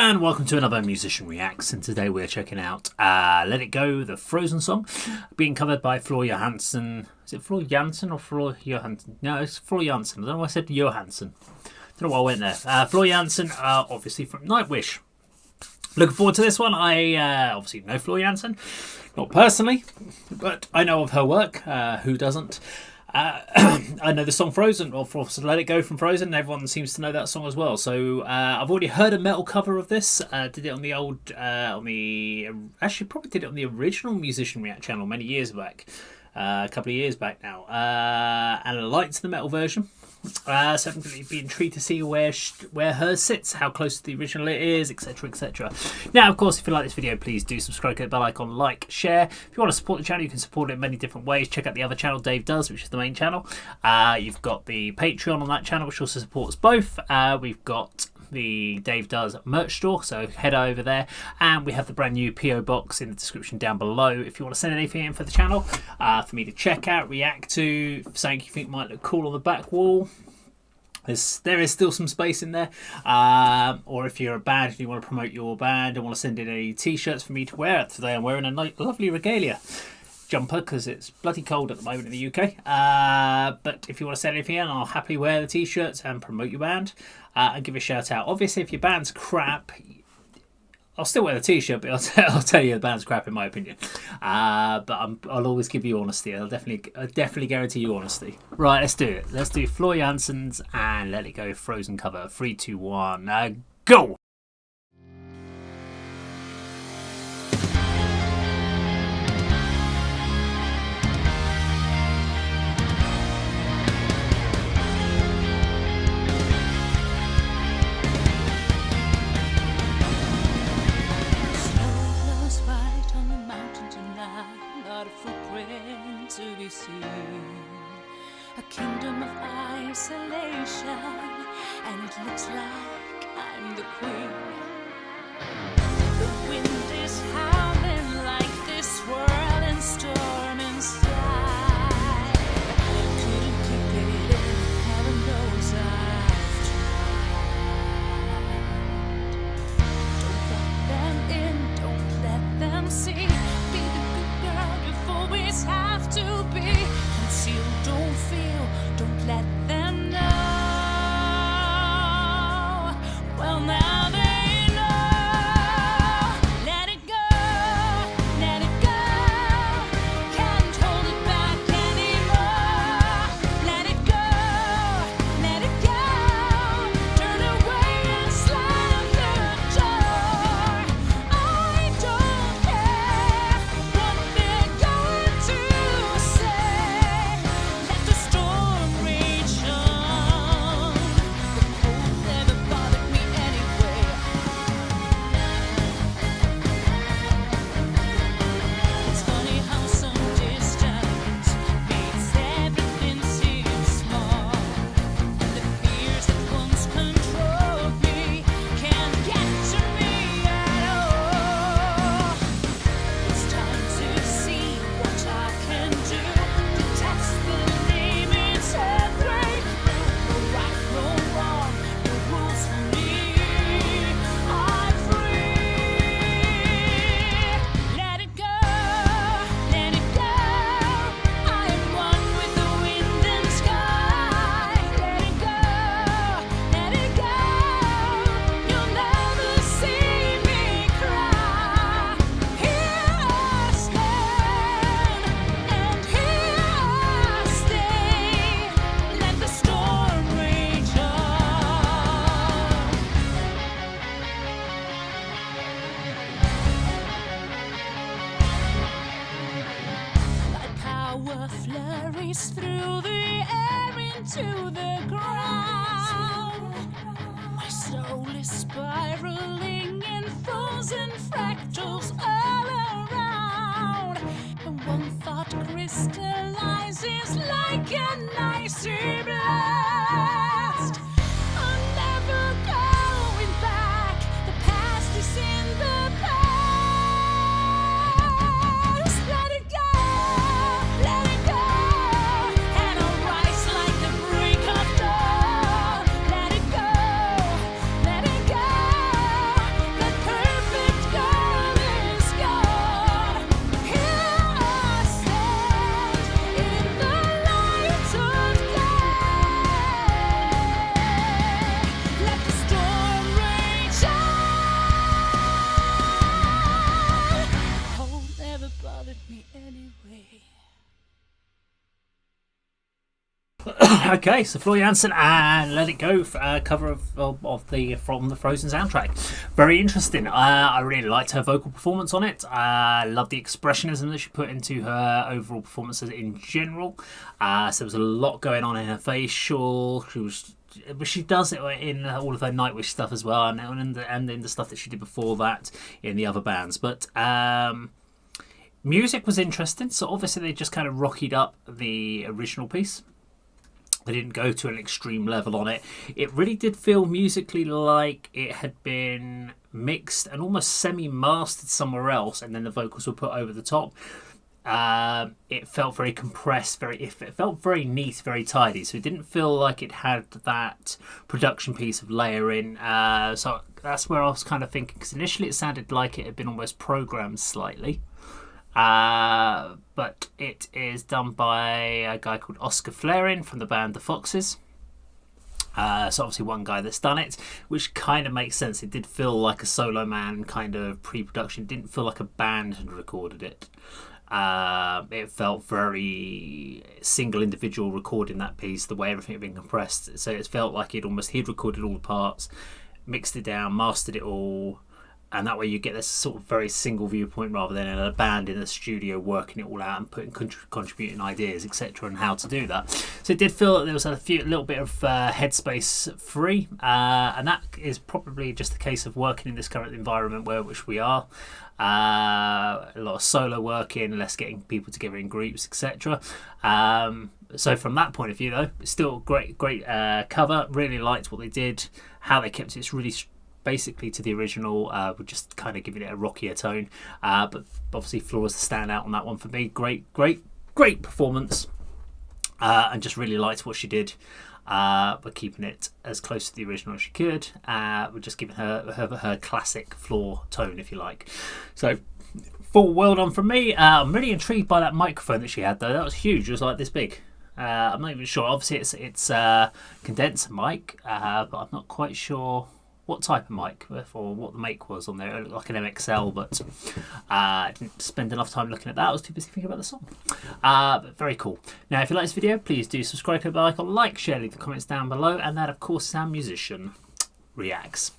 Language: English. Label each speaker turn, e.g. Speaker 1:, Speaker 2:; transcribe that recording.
Speaker 1: And welcome to another Musician Reacts, and today we're checking out Let It Go, the Frozen song, being covered by Floor Jansen. Is it Floor Jansen or Floor Johansson? No, it's Floor Jansen. I don't know why I said Johansson. Don't know why I went there. Floor Jansen, obviously from Nightwish. Looking forward to this one. I obviously know Floor Jansen, not personally, but I know of her work. Who doesn't? I know the song Frozen, or Let It Go from Frozen, and everyone seems to know that song as well. So I've already heard a metal cover of this. Did it on the old, actually probably did it on the original Musician React channel many years back, a couple of years back now, and I liked the metal version. So I'm going to be intrigued to see where hers sits, how close to the original it is, etc, etc. Now, of course, if you like this video, please do subscribe, click the bell icon, like, share. If you want to support the channel, you can support it in many different ways. Check out the other channel Dave does, which is the main channel. You've got the Patreon on that channel, which also supports both. We've got the Dave Does merch store, so head over there, and we have the brand new PO box in the description down below if you want to send anything in for the channel, for me to check out, react to, something you think might look cool on the back wall. There is still some space in there, or if you're a band and you want to promote your band and want to send in any t-shirts for me to wear. Today I'm wearing a lovely regalia jumper because it's bloody cold at the moment in the UK, but if you want to send anything in, I'll happily wear the t-shirts and promote your band, and give a shout out. Obviously, if your band's crap, I'll still wear the t-shirt, but I'll tell you the band's crap in my opinion. But I'll always give you honesty. I'll definitely guarantee you honesty. Right, let's do it. Let's do Floor Jansen's and Let It Go Frozen cover. 3, 2, 1, go!
Speaker 2: To be seen, a kingdom of isolation, and it looks like I'm the queen. The wind is howling like this whirling storm inside. Couldn't keep it in, heaven knows I've tried. Don't let them in, don't let them see. Be the good girl you've always have to be. Conceal, don't feel, don't let them know. Well, now they know. Let it go, let it go. Can't hold it back anymore. Let it go, let it go. Turn away and slam the door. I don't care what they're going to say. Let the storm rage on. The cold never bothered me anyway. It's funny how some distance makes everything seem small. And the fears that once controlled me can't get to me at all. It's time to see what I can do to test the limits and break through. No right, no wrong, no rules for me. I'm free. Let it go, let it go. I am one with the wind and sky. Let it go, let it go. You'll never see me cry. Here I stand, and here I stay. Let the storm rage on. My power flurries through the air into the ground. My soul is spiraling in frozen fractals all around. And one thought crystallizes like an icy blast. I'm never going back. The past is in the past. Let it go, let it go. And I'll rise like the break of dawn. Let it go, let it go.
Speaker 1: Okay, so Flora Jansen and Let It Go, cover of the from the Frozen soundtrack. Very interesting. I really liked her vocal performance on it. I love the expressionism that she put into her overall performances in general. So there was a lot going on in her facial. But she does it in all of her Nightwish stuff as well, and in the stuff that she did before that in the other bands. But music was interesting. So obviously they just kind of rockied up the original piece. They didn't go to an extreme level on it. It really did feel musically like it had been mixed and almost semi-mastered somewhere else, and then the vocals were put over the top. It felt very compressed, it felt very neat, very tidy. So it didn't feel like it had that production piece of layering. So that's where I was kind of thinking, because initially it sounded like it had been almost programmed slightly. But it is done by a guy called Oscar Flarin from the band The Foxes. So obviously one guy that's done it, which kind of makes sense. It did feel like a solo man kind of pre-production. It didn't feel like a band had recorded it. It felt very single individual recording that piece, the way everything had been compressed. So it felt like he'd recorded all the parts, mixed it down, mastered it all. And that way you get this sort of very single viewpoint rather than a band in a studio working it all out and putting contributing ideas, etc., and how to do that. So it did feel that there was a little bit of headspace free, and that is probably just the case of working in this current environment which we are. A lot of solo working, less getting people together in groups, etc. So from that point of view, though, it's still great cover. Really liked what they did, how they kept it. It's really basically to the original, we're just kind of giving it a rockier tone, but obviously Flora's the standout on that one for me. Great performance, and just really liked what she did, but keeping it as close to the original as she could. We're just giving her classic floor tone, if you like. So full well done from me. I'm really intrigued by that microphone that she had, though. That was huge. It was like this big. I'm not even sure. Obviously it's a condenser mic, but I'm not quite sure what type of mic or what the make was on there. It looked like an MXL, but I didn't spend enough time looking at that. I was too busy thinking about the song. But very cool. Now, if you like this video, please do subscribe, click the icon, like, share, leave the comments down below, and that, of course, is how Musician Reacts.